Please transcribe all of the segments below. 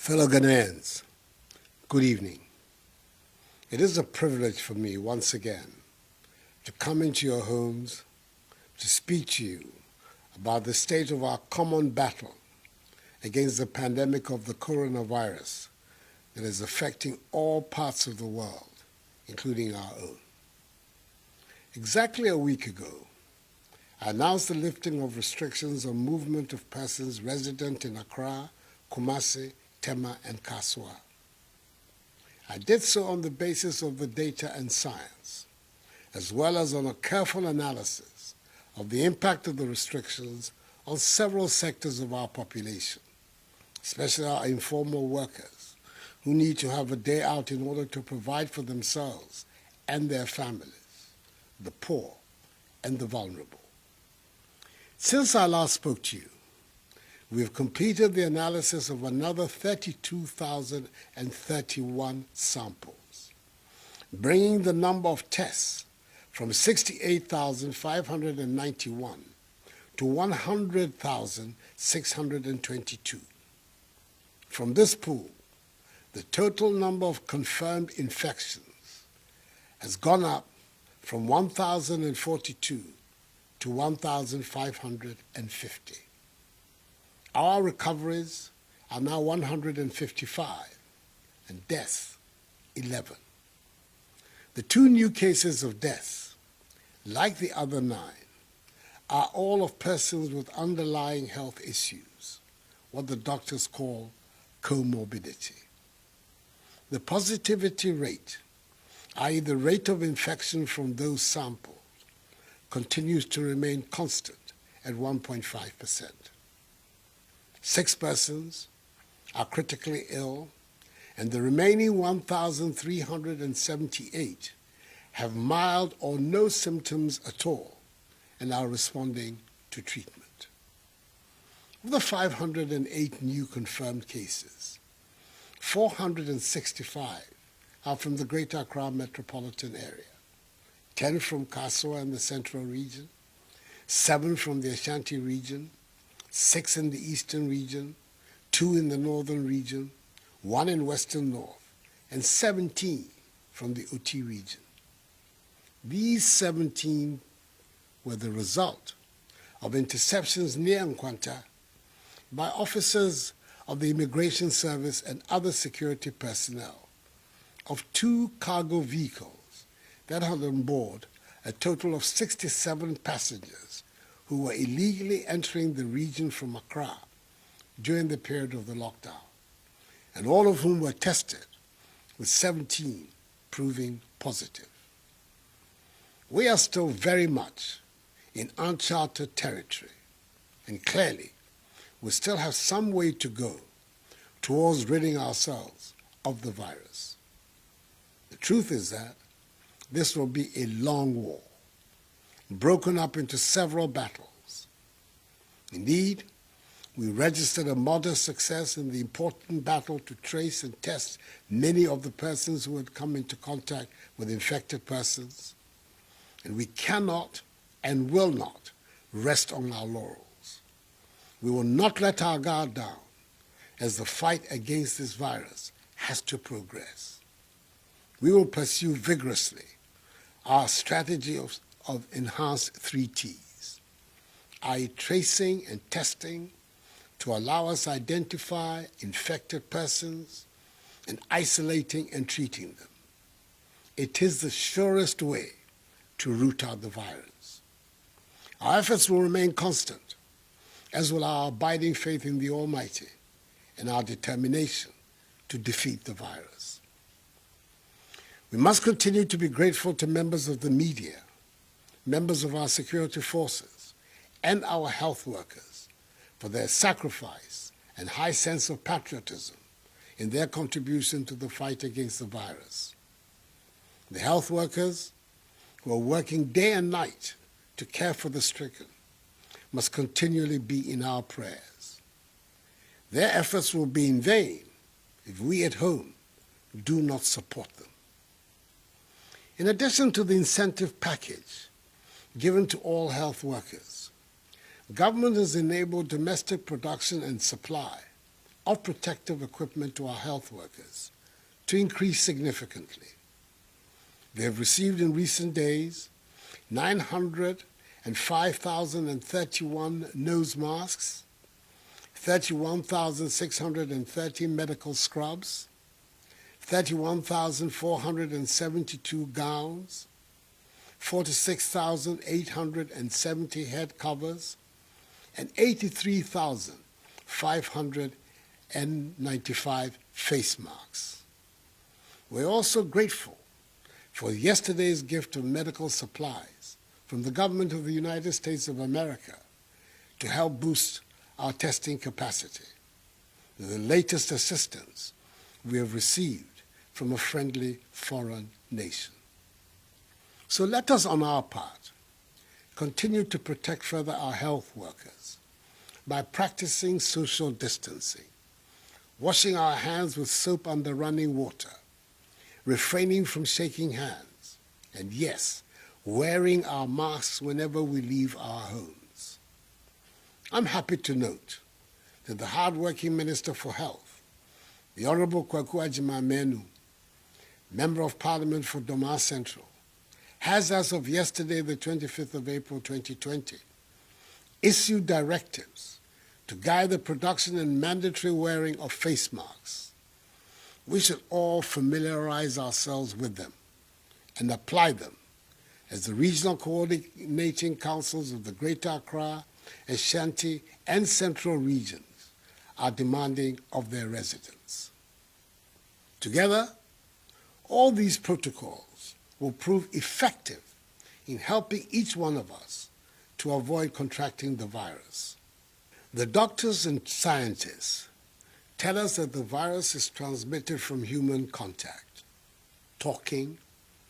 Fellow Ghanaians, good evening. It is a privilege for me once again to come into your homes to speak to you about the state of our common battle against the pandemic of the coronavirus that is affecting all parts of the world, including our own. Exactly a week ago, I announced the lifting of restrictions on movement of persons resident in Accra, Kumasi, Tema, and Kaswa. I did so on the basis of the data and science, as well as on a careful analysis of the impact of the restrictions on several sectors of our population, especially our informal workers, who need to have a day out in order to provide for themselves and their families, the poor and the vulnerable. Since I last spoke to you, we have completed the analysis of another 32,031 samples, bringing the number of tests from 68,591 to 100,622. From this pool, the total number of confirmed infections has gone up from 1,042 to 1,550. Our recoveries are now 155 and deaths 11. The 2 new cases of deaths, like the other 9, are all of persons with underlying health issues, what the doctors call comorbidity. The positivity rate, i.e. the rate of infection from those sampled, continues to remain constant at 1.5%. 6 persons are critically ill, and the remaining 1,378 have mild or no symptoms at all and are responding to treatment. Of the 508 new confirmed cases, 465 are from the Greater Accra metropolitan area, 10 from Kaswa and the Central region, 7 from the Ashanti region, 6 in the Eastern region, 2 in the Northern region, 1 in Western North, and 17 from the Oti region. These 17 were the result of interceptions near Nkwanta by officers of the Immigration Service and other security personnel of 2 cargo vehicles that had on board a total of 67 passengers who were illegally entering the region from Accra during the period of the lockdown, and all of whom were tested, with 17 proving positive. We are still very much in uncharted territory, and clearly we still have some way to go towards ridding ourselves of the virus. The truth is that this will be a long war, broken up into several battles. Indeed, we registered a modest success in the important battle to trace and test many of the persons who had come into contact with infected persons, and we cannot and will not rest on our laurels. We will not let our guard down as the fight against this virus has to progress. We will pursue vigorously our strategy of enhanced 3 T's, i.e. tracing and testing to allow us to identify infected persons and isolating and treating them. It is the surest way to root out the virus. Our efforts will remain constant, as will our abiding faith in the Almighty and our determination to defeat the virus. We must continue to be grateful to members of the media, members of our security forces, and our health workers for their sacrifice and high sense of patriotism in their contribution to the fight against the virus. The health workers who are working day and night to care for the stricken must continually be in our prayers. Their efforts will be in vain if we at home do not support them. In addition to the incentive package given to all health workers, government has enabled domestic production and supply of protective equipment to our health workers to increase significantly. They have received in recent days 905,031 nose masks, 31,630 medical scrubs, 31,472 gowns, 46,870 head covers, and 83,595 face masks. We're also grateful for yesterday's gift of medical supplies from the government of the United States of America to help boost our testing capacity. The latest assistance we have received from a friendly foreign nation. So let us, on our part, continue to protect further our health workers by practicing social distancing, washing our hands with soap under running water, refraining from shaking hands, and yes, wearing our masks whenever we leave our homes. I'm happy to note that the hard-working Minister for Health, the Honorable Kwaku Agyeman-Manu, Member of Parliament for Doma Central, has, as of yesterday, the 25th of April 2020, issued directives to guide the production and mandatory wearing of face masks. We should all familiarize ourselves with them and apply them as the regional coordinating councils of the Greater Accra, Ashanti, and Central regions are demanding of their residents. Together, all these protocols will prove effective in helping each one of us to avoid contracting the virus. The doctors and scientists tell us that the virus is transmitted from human contact, talking,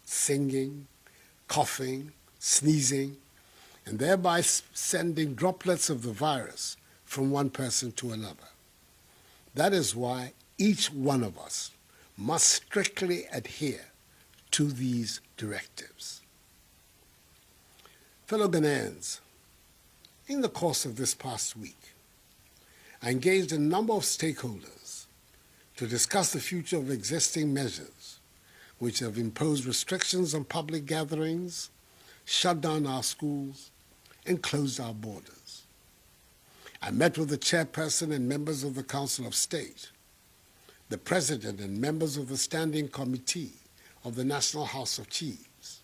singing, coughing, sneezing, and thereby sending droplets of the virus from one person to another. That is why each one of us must strictly adhere to these directives. Fellow Ghanaians, in the course of this past week, I engaged a number of stakeholders to discuss the future of existing measures which have imposed restrictions on public gatherings, shut down our schools, and closed our borders. I met with the chairperson and members of the Council of State, the president and members of the Standing Committee of the National House of Chiefs,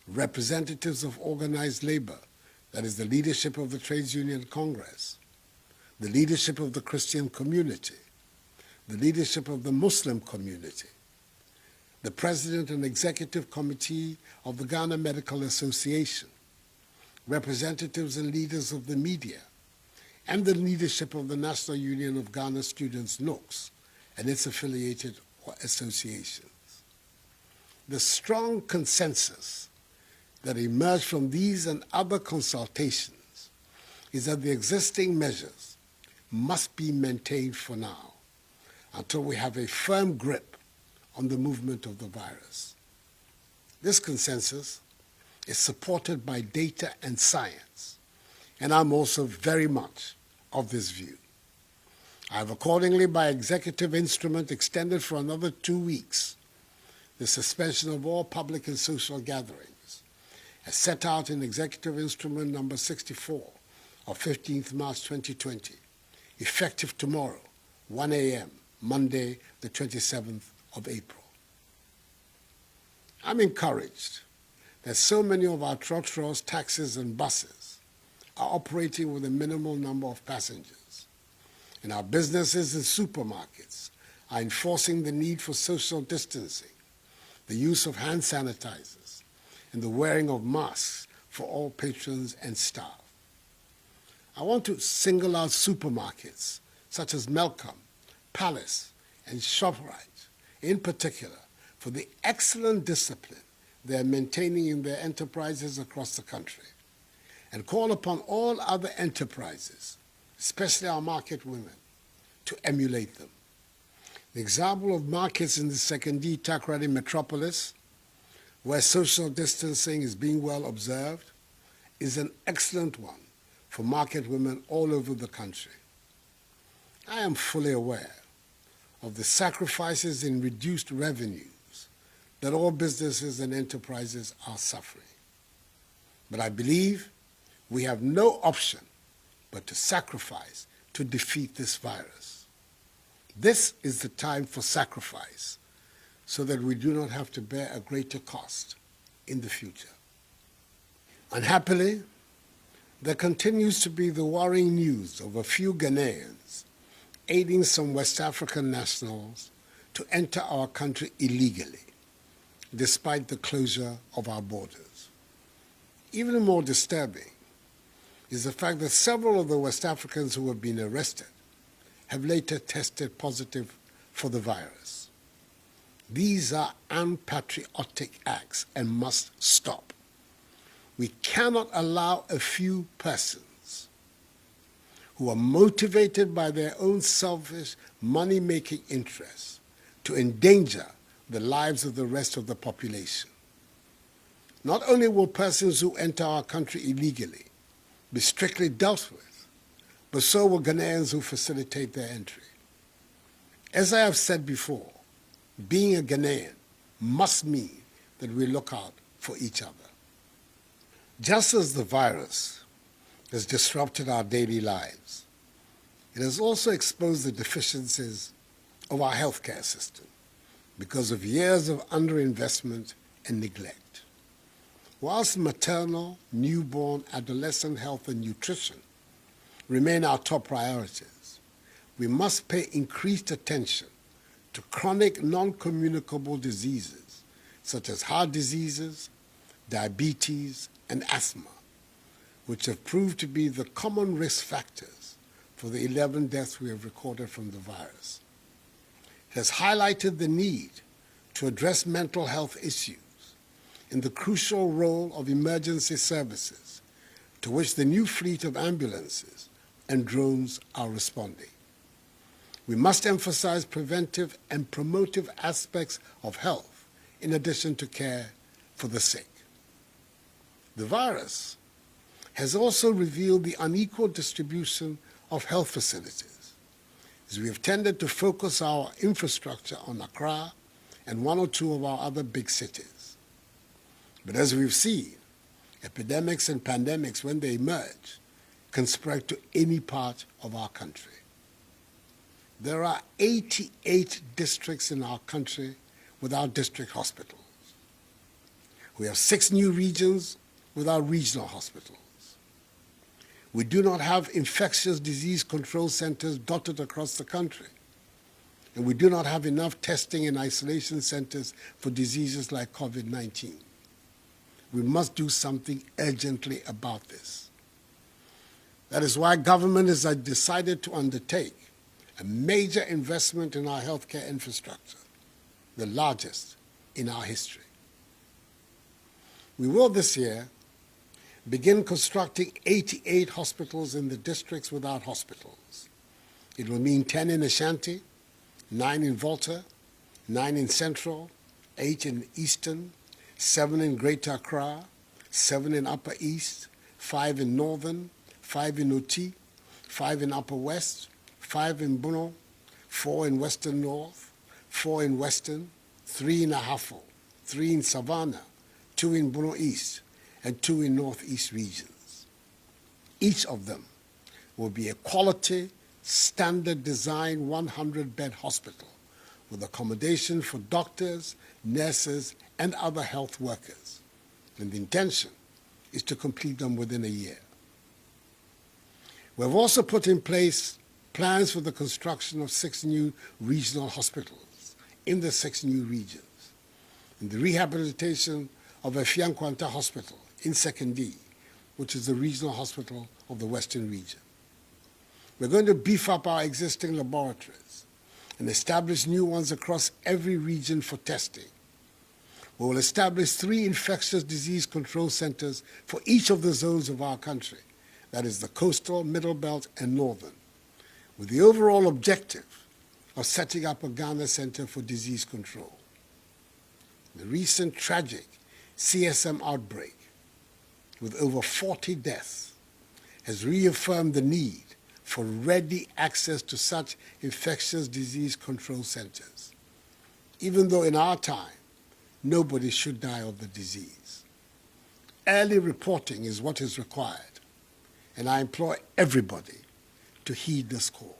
representatives of organized labor, that is the leadership of the Trades Union Congress, the leadership of the Christian community, the leadership of the Muslim community, the president and executive committee of the Ghana Medical Association, representatives and leaders of the media, and the leadership of the National Union of Ghana Students, NUCS, and its affiliated associations. The strong consensus that emerged from these and other consultations is that the existing measures must be maintained for now until we have a firm grip on the movement of the virus. This consensus is supported by data and science, and I'm also very much of this view. I have accordingly, by executive instrument, extended for another 2 weeks the suspension of all public and social gatherings, as set out in Executive Instrument number 64 of 15th March 2020, effective tomorrow, 1 a.m., Monday, the 27th of April. I'm encouraged that so many of our trotros, taxis, and buses are operating with a minimal number of passengers, and our businesses and supermarkets are enforcing the need for social distancing, the use of hand sanitizers, and the wearing of masks for all patrons and staff. I want to single out supermarkets such as Melcom, Palace, and ShopRite in particular for the excellent discipline they are maintaining in their enterprises across the country, and call upon all other enterprises, especially our market women, to emulate them. The example of markets in the Sekondi Takoradi metropolis, where social distancing is being well observed, is an excellent one for market women all over the country. I am fully aware of the sacrifices in reduced revenues that all businesses and enterprises are suffering. But I believe we have no option but to sacrifice to defeat this virus. This is the time for sacrifice so that we do not have to bear a greater cost in the future. Unhappily, there continues to be the worrying news of a few Ghanaians aiding some West African nationals to enter our country illegally, despite the closure of our borders. Even more disturbing is the fact that several of the West Africans who have been arrested have later tested positive for the virus. These are unpatriotic acts and must stop. We cannot allow a few persons who are motivated by their own selfish money-making interests to endanger the lives of the rest of the population. Not only will persons who enter our country illegally be strictly dealt with, but so will Ghanaians who facilitate their entry. As I have said before, being a Ghanaian must mean that we look out for each other. Just as the virus has disrupted our daily lives, it has also exposed the deficiencies of our healthcare system because of years of underinvestment and neglect. Whilst maternal, newborn, adolescent health and nutrition remain our top priorities, we must pay increased attention to chronic non-communicable diseases such as heart diseases, diabetes, and asthma, which have proved to be the common risk factors for the 11 deaths we have recorded from the virus. It has highlighted the need to address mental health issues and the crucial role of emergency services to which the new fleet of ambulances and drones are responding. We must emphasize preventive and promotive aspects of health in addition to care for the sick. The virus has also revealed the unequal distribution of health facilities, as we have tended to focus our infrastructure on Accra and one or two of our other big cities. But as we've seen, epidemics and pandemics, when they emerge, can spread to any part of our country. There are 88 districts in our country without district hospitals. We have 6 new regions without regional hospitals. We do not have infectious disease control centers dotted across the country. And we do not have enough testing and isolation centers for diseases like COVID-19. We must do something urgently about this. That is why government has decided to undertake a major investment in our healthcare infrastructure, the largest in our history. We will this year begin constructing 88 hospitals in the districts without hospitals. It will mean 10 in Ashanti, 9 in Volta, 9 in Central, 8 in Eastern, 7 in Greater Accra, 7 in Upper East, 5 in Northern, 5 in Oti, 5 in Upper West, 5 in Bono, 4 in Western North, 4 in Western, 3 in Ahafo, 3 in Savannah, 2 in Bono East, and 2 in Northeast regions. Each of them will be a quality, standard design 100-bed hospital with accommodation for doctors, nurses, and other health workers. And the intention is to complete them within a year. We have also put in place plans for the construction of 6 new regional hospitals in the 6 new regions, and the rehabilitation of Efiankwanta Hospital in Sekondi, which is the regional hospital of the Western region. We're going to beef up our existing laboratories and establish new ones across every region for testing. We will establish 3 infectious disease control centers for each of the zones of our country, that is the coastal, middle belt, and northern, with the overall objective of setting up a Ghana Center for Disease Control. The recent tragic CSM outbreak, with over 40 deaths, has reaffirmed the need for ready access to such infectious disease control centers, even though in our time, nobody should die of the disease. Early reporting is what is required, and I implore everybody to heed this call.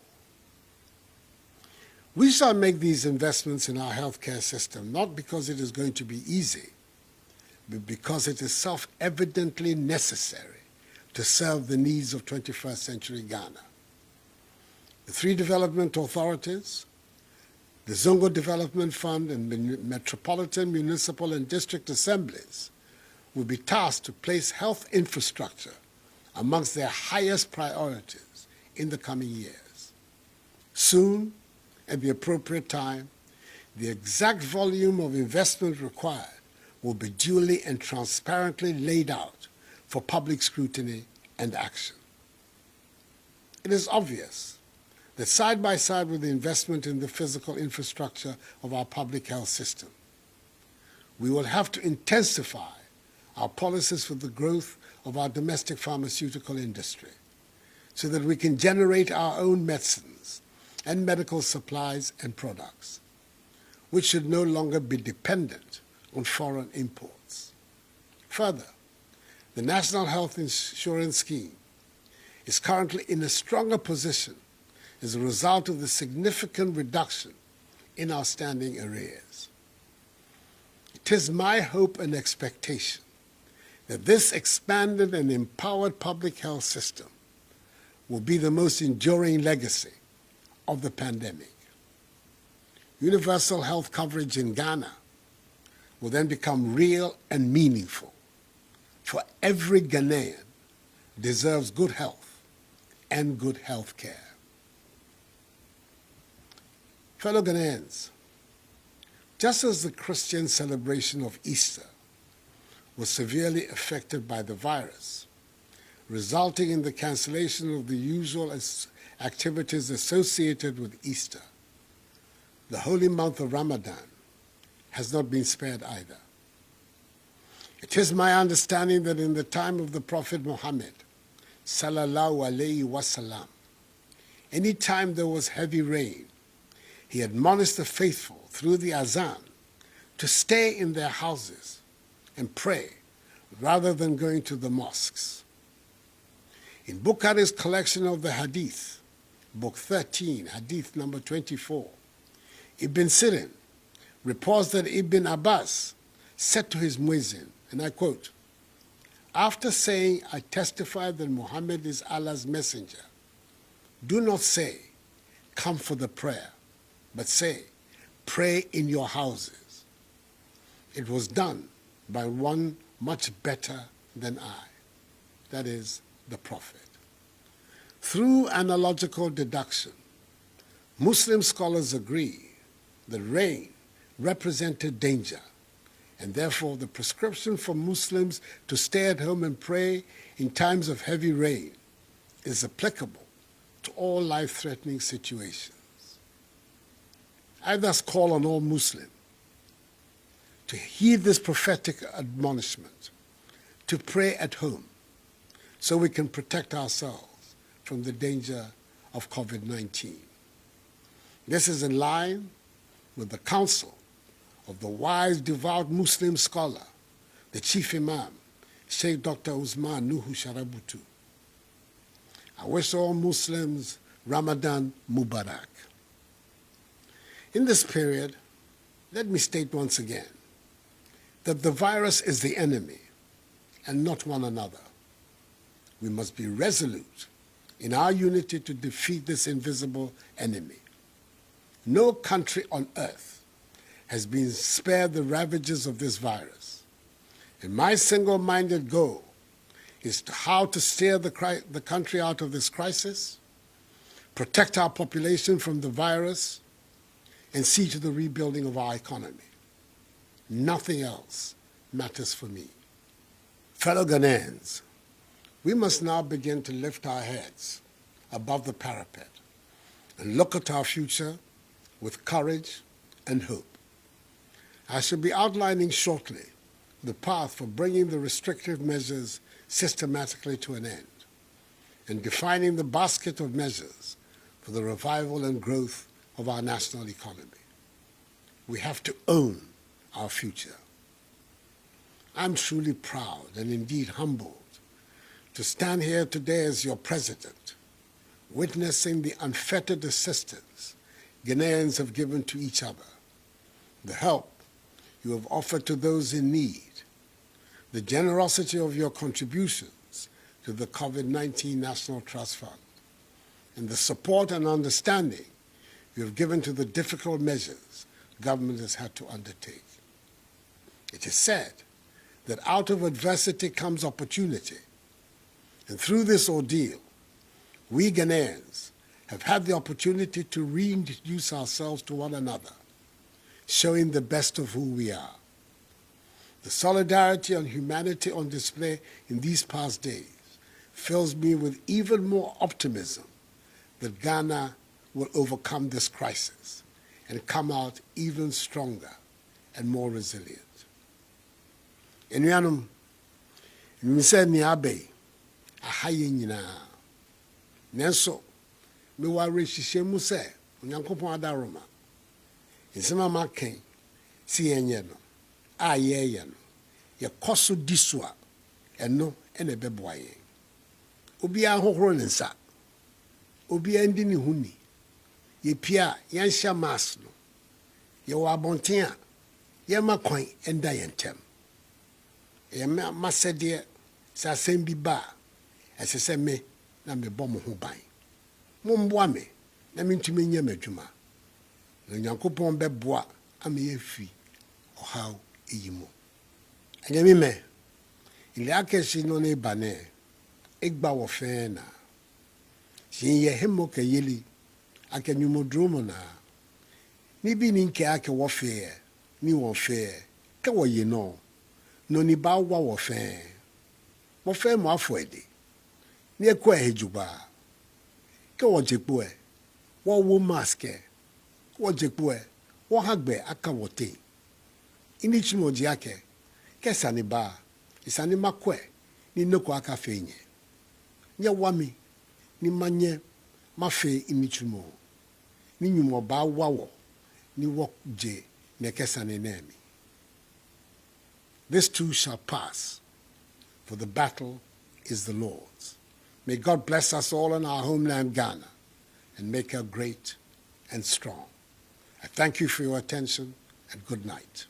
We shall make these investments in our healthcare system not because it is going to be easy, but because it is self-evidently necessary to serve the needs of 21st century Ghana. The three development authorities, the Zongo Development Fund, and metropolitan, municipal, and district assemblies will be tasked to place health infrastructure amongst their highest priorities in the coming years. Soon, at the appropriate time, the exact volume of investment required will be duly and transparently laid out for public scrutiny and action. It is obvious that side by side with the investment in the physical infrastructure of our public health system, we will have to intensify our policies for the growth of our domestic pharmaceutical industry so that we can generate our own medicines and medical supplies and products, which should no longer be dependent on foreign imports. Further, the National Health Insurance Scheme is currently in a stronger position as a result of the significant reduction in our standing arrears. It is my hope and expectation that this expanded and empowered public health system will be the most enduring legacy of the pandemic. Universal health coverage in Ghana will then become real and meaningful, for every Ghanaian deserves good health and good health care. Fellow Ghanaians, just as the Christian celebration of Easter was severely affected by the virus, resulting in the cancellation of the usual activities associated with Easter, the holy month of Ramadan has not been spared either. It is my understanding that in the time of the Prophet Muhammad, sallallahu alayhi wasallam, any time there was heavy rain, he admonished the faithful through the azan to stay in their houses and pray rather than going to the mosques. In Bukhari's collection of the Hadith, Book 13, Hadith number 24, Ibn Sirin reports that Ibn Abbas said to his muezzin, and I quote, "After saying, 'I testify that Muhammad is Allah's messenger,' do not say, 'Come for the prayer,' but say, 'Pray in your houses.' It was done by one much better than I, that is, the Prophet." Through analogical deduction, Muslim scholars agree that rain represented danger, and therefore the prescription for Muslims to stay at home and pray in times of heavy rain is applicable to all life-threatening situations. I thus call on all Muslims to heed this prophetic admonishment, to pray at home so we can protect ourselves from the danger of COVID-19. This is in line with the counsel of the wise, devout Muslim scholar, the chief imam, Sheikh Dr. Usman Nuhu Sharabutu. I wish all Muslims Ramadan Mubarak. In this period, let me state once again that the virus is the enemy and not one another. We must be resolute in our unity to defeat this invisible enemy. No country on earth has been spared the ravages of this virus. And my single-minded goal is how to steer the country out of this crisis, protect our population from the virus, and see to the rebuilding of our economy. Nothing else matters for me. Fellow Ghanaians, we must now begin to lift our heads above the parapet and look at our future with courage and hope. I shall be outlining shortly the path for bringing the restrictive measures systematically to an end and defining the basket of measures for the revival and growth of our national economy. We have to own our future. I'm truly proud and indeed humbled to stand here today as your president, witnessing the unfettered assistance Ghanaians have given to each other, the help you have offered to those in need, the generosity of your contributions to the COVID-19 National Trust Fund, and the support and understanding you have given to the difficult measures government has had to undertake. It is said that out of adversity comes opportunity, and through this ordeal, we Ghanaians have had the opportunity to reintroduce ourselves to one another, showing the best of who we are. The solidarity and humanity on display in these past days fills me with even more optimism that Ghana will overcome this crisis and come out even stronger and more resilient. Enuanom, nmise ni abe ahaye nyinaa. Nanso, me wa rehyehyɛ mu sɛ Onyankopɔn adaroma. Nsɛm a maka si yenye no, a yɛyɛ no, yɛkɔ so di so a, ɛno ɛna ɛbɛboa yɛn. Obiara hohoro ne nsa. Obiara ndi ne ho ni. Yɛpia yɛnhyɛ mask no. Yɛwɔ abɔnten a yɛma kwan ɛnda yɛn ntam. Yɛma sɛdeɛ sɛ asɛm bi ba a, ɛsɛ sɛ me na mebɔ mo ho ban. Momboa me na mentumi nyɛ m'adwuma. Na Onyankopɔn bɛboa ama yɛafi ɔhaw eyi mu. Anyame me, ile akeshi no ne bane, egba wo fe na. Shin ye hemo ke yeli, ake nyumodromo na. Ni bi ni nke ake wo fe, ni wo fe, ke wo ye no. No ni ba wa wo fe. Wo fe mo afuede. Ni ekwa hejuba. Ke wo jepo e. Wo wo mask e. Wo jepo e. Wo hagbe aka wote. Ini chimoji ake. Kesani ba, isani makwe, ni noko aka fenye. Nye wami, ni manye, mafe imichumo. Ni nyumo ba wawo, ni wok je, ne kesani nemi. This too shall pass, for the battle is the Lord's. May God bless us all in our homeland Ghana, and make her great and strong. I thank you for your attention, and good night.